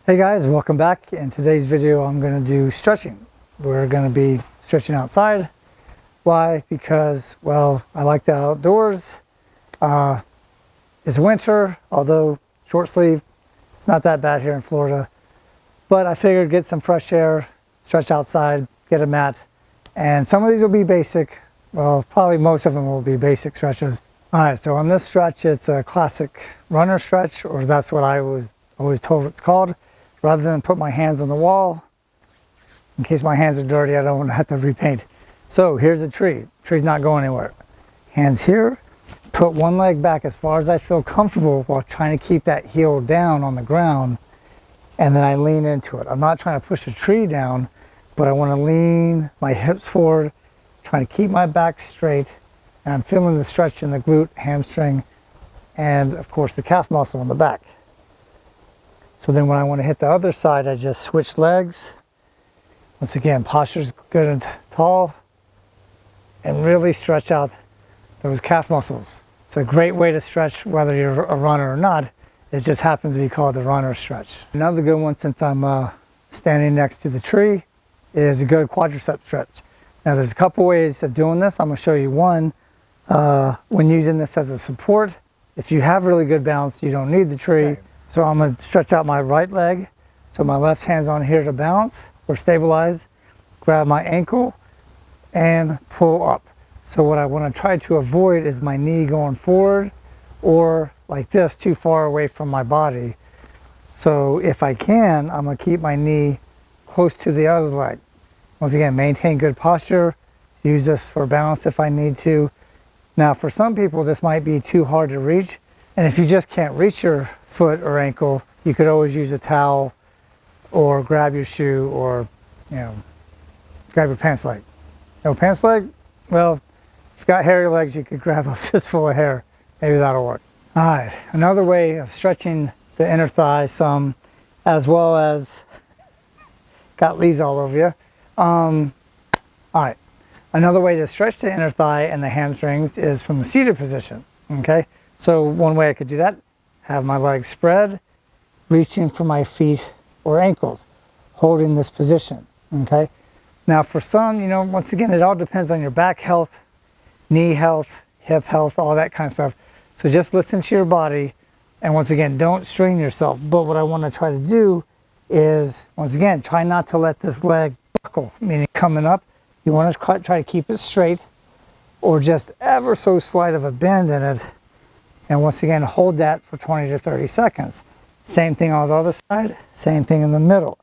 Hey guys, welcome back. In today's video I'm going to do stretching. We're going to be stretching outside. Why? Because, well, I like the outdoors. It's winter, although short sleeve, it's not that bad here in Florida. But I figured get some fresh air, stretch outside, get a mat. And some of these will be basic. Well, probably most of them will be basic stretches. All right, so on this stretch, it's a classic runner stretch, or that's what I was always told it's called. Rather than put my hands on the wall, in case my hands are dirty, I don't want to have to repaint. So here's a tree. Tree's not going anywhere. Hands here, put one leg back as far as I feel comfortable while trying to keep that heel down on the ground, and then I lean into it. I'm not trying to push the tree down, but I want to lean my hips forward, trying to keep my back straight, and I'm feeling the stretch in the glute, hamstring, and of course the calf muscle in the back. So then when I want to hit the other side, I just switch legs. Once again, posture's good and tall, and really stretch out those calf muscles. It's a great way to stretch whether you're a runner or not. It just happens to be called the runner stretch. Another good one, since I'm standing next to the tree, is a good quadricep stretch. Now there's a couple ways of doing this. I'm going to show you one. When using this as a support, if you have really good balance, you don't need the tree. Okay. So I'm going to stretch out my right leg. So my left hand's on here to balance or stabilize. Grab my ankle and pull up. So what I want to try to avoid is my knee going forward or like this, too far away from my body. So if I can, I'm going to keep my knee close to the other leg. Once again, maintain good posture. Use this for balance if I need to. Now for some people, this might be too hard to reach. And if you just can't reach your foot or ankle, you could always use a towel or grab your shoe or, grab your pants leg. No pants leg? Well, if you've got hairy legs, you could grab a fistful of hair. Maybe that'll work. All right, another way of stretching the inner thigh some, as well as, got leaves all over you. All right, another way to stretch the inner thigh and the hamstrings is from the seated position, okay? So one way I could do that, have my legs spread, reaching for my feet or ankles, holding this position, okay? Now for some, once again, it all depends on your back health, knee health, hip health, all that kind of stuff. So just listen to your body, and once again, don't strain yourself. But what I want to try to do is, once again, try not to let this leg buckle, meaning coming up. You want to try to keep it straight, or just ever so slight of a bend in it. And once again, hold that for 20 to 30 seconds. Same thing on the other side, same thing in the middle.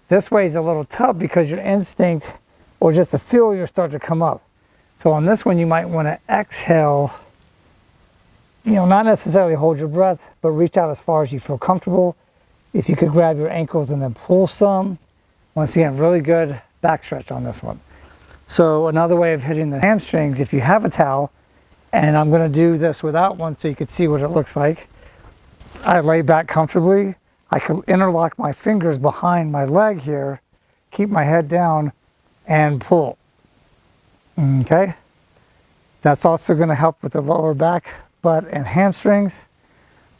This way is a little tough because your instinct, or just the feel, you'll start to come up. So on this one, you might want to exhale, not necessarily hold your breath, but reach out as far as you feel comfortable. If you could grab your ankles and then pull some. Once again, really good back stretch on this one. So another way of hitting the hamstrings, if you have a towel, and I'm going to do this without one so you can see what it looks like. I lay back comfortably. I can interlock my fingers behind my leg here, keep my head down, and pull. Okay? That's also going to help with the lower back, butt, and hamstrings.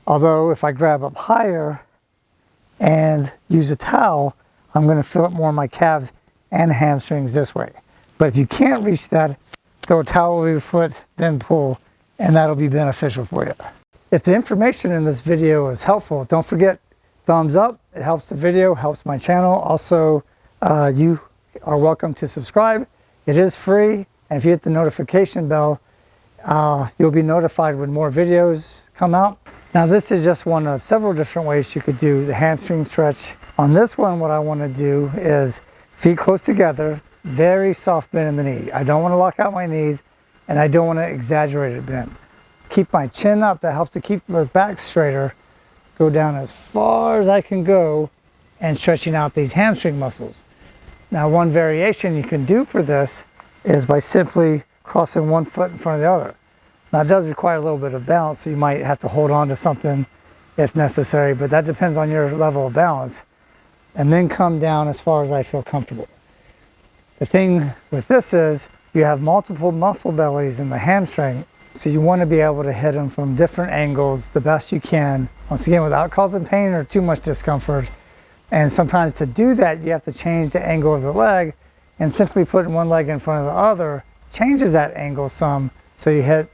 Although if I grab up higher and use a towel, I'm going to feel it more in my calves and hamstrings this way. But if you can't reach that, throw a towel over your foot, then pull, and that'll be beneficial for you. If the information in this video is helpful, don't forget thumbs up. It helps the video, helps my channel. Also, you are welcome to subscribe. It is free, and if you hit the notification bell, you'll be notified when more videos come out. Now this is just one of several different ways you could do the hamstring stretch. On this one, what I want to do is feet close together, very soft bend in the knee. I don't want to lock out my knees, and I don't want to exaggerate it bend. Keep my chin up. That helps to keep my back straighter. Go down as far as I can go and stretching out these hamstring muscles. Now one variation you can do for this is by simply crossing one foot in front of the other. Now it does require a little bit of balance, so you might have to hold on to something if necessary, but that depends on your level of balance. And then come down as far as I feel comfortable. The thing with this is you have multiple muscle bellies in the hamstring, so you want to be able to hit them from different angles the best you can. Once again, without causing pain or too much discomfort, And sometimes to do that, you have to change the angle of the leg, and simply putting one leg in front of the other changes that angle some, so you hit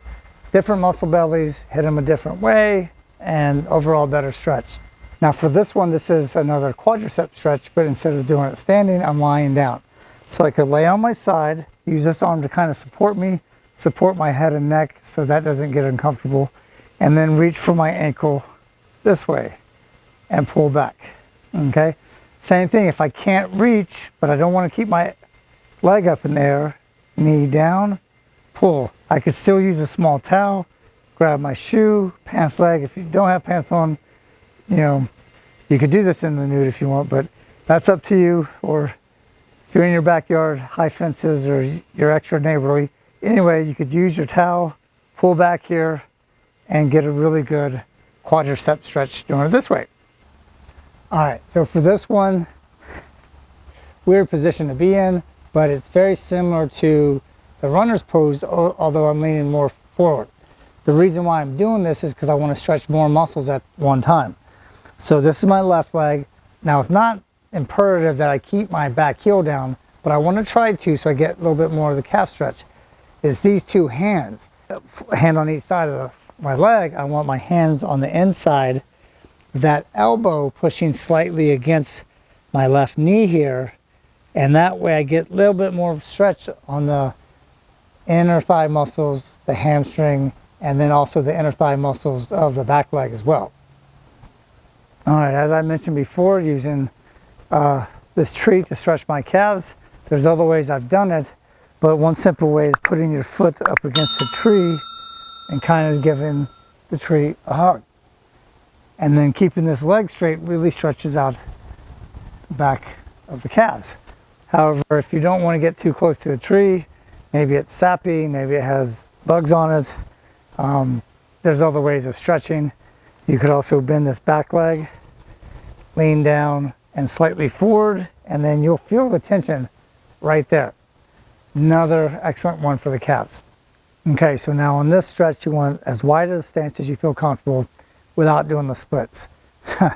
different muscle bellies, hit them a different way, and overall better stretch. Now for this one, this is another quadricep stretch, but instead of doing it standing, I'm lying down. So I could lay on my side, use this arm to kind of support me, support my head and neck so that doesn't get uncomfortable, and then reach for my ankle this way and pull back. Okay, same thing, if I can't reach, but I don't want to keep my leg up in there, knee down, pull. I could still use a small towel, grab my shoe, pants leg. If you don't have pants on, you know, you could do this in the nude if you want, but that's up to you. Or if you're in your backyard, high fences, or you're extra neighborly. Anyway, you could use your towel, pull back here, and get a really good quadricep stretch doing it this way. All right, so for this one, weird position to be in, but it's very similar to the runner's pose, although I'm leaning more forward. The reason why I'm doing this is because I want to stretch more muscles at one time. So this is my left leg. Now it's not imperative that I keep my back heel down, but I want to try to, so I get a little bit more of the calf stretch, is these two hands, hand on each side of my leg. I want my hands on the inside, that elbow pushing slightly against my left knee here, and that way I get a little bit more stretch on the inner thigh muscles, the hamstring, and then also the inner thigh muscles of the back leg as well. All right, as I mentioned before, using this tree to stretch my calves. There's other ways I've done it, but one simple way is putting your foot up against the tree and kind of giving the tree a hug. And then keeping this leg straight really stretches out the back of the calves. However, if you don't want to get too close to a tree, maybe it's sappy, maybe it has bugs on it, there's other ways of stretching. You could also bend this back leg, lean down and slightly forward, and then you'll feel the tension right there. Another excellent one for the calves. Okay, so now on this stretch, you want as wide a stance as you feel comfortable without doing the splits. I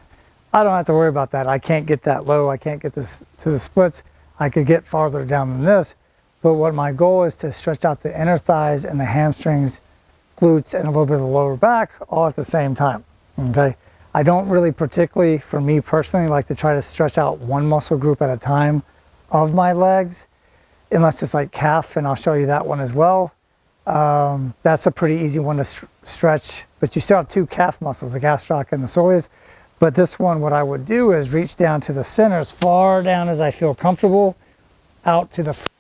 don't have to worry about that. I can't get that low. I can't get this to the splits. I could get farther down than this, but what my goal is to stretch out the inner thighs and the hamstrings, glutes, and a little bit of the lower back all at the same time. Okay, I don't really particularly, for me personally, like to try to stretch out one muscle group at a time of my legs, unless it's like calf, and I'll show you that one as well. That's a pretty easy one to stretch, but you still have two calf muscles, the gastroc and the soleus. But this one, what I would do is reach down to the center as far down as I feel comfortable, out to the front.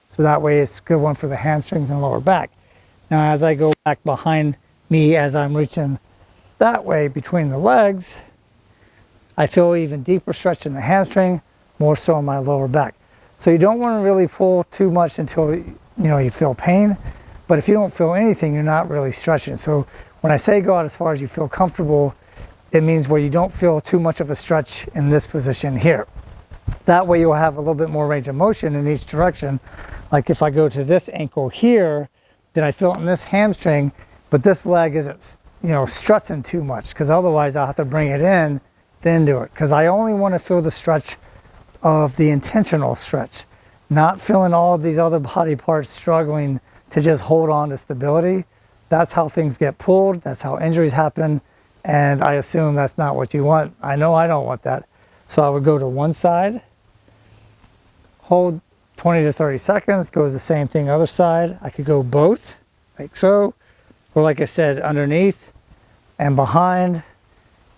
So that way it's a good one for the hamstrings and lower back. Now as I go back behind me, as I'm reaching that way between the legs, I feel even deeper stretch in the hamstring, more so in my lower back. So you don't want to really pull too much until you feel pain, but if you don't feel anything, you're not really stretching. So when I say go out as far as you feel comfortable, it means where you don't feel too much of a stretch in this position here. That way you'll have a little bit more range of motion in each direction. Like if I go to this ankle here, then I feel it in this hamstring, but this leg isn't, stressing too much, because otherwise I'll have to bring it in, then do it. Because I only want to feel the stretch of the intentional stretch, not feeling all of these other body parts struggling to just hold on to stability. That's how things get pulled. That's how injuries happen. And I assume that's not what you want. I know I don't want that. So I would go to one side, hold 20 to 30 seconds, go to the same thing other side. I could go both, like so, or like I said, underneath and behind.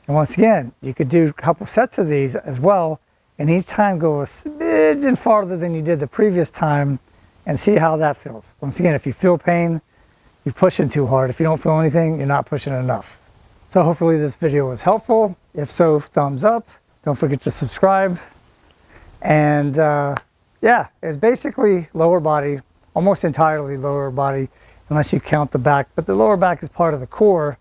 And once again, you could do a couple sets of these as well, and each time go a smidgen farther than you did the previous time and see how that feels. Once again, if you feel pain, you're pushing too hard. If you don't feel anything, you're not pushing enough. So hopefully this video was helpful. If so, thumbs up. Don't forget to subscribe. And yeah, it's basically lower body, almost entirely lower body, unless you count the back, but the lower back is part of the core.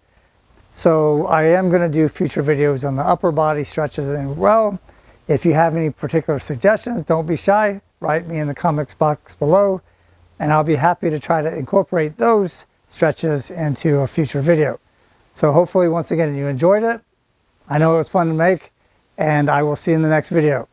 So I am going to do future videos on the upper body stretches as well. If you have any particular suggestions, don't be shy. Write me in the comments box below, and I'll be happy to try to incorporate those stretches into a future video. So hopefully, once again, you enjoyed it. I know it was fun to make, and I will see you in the next video.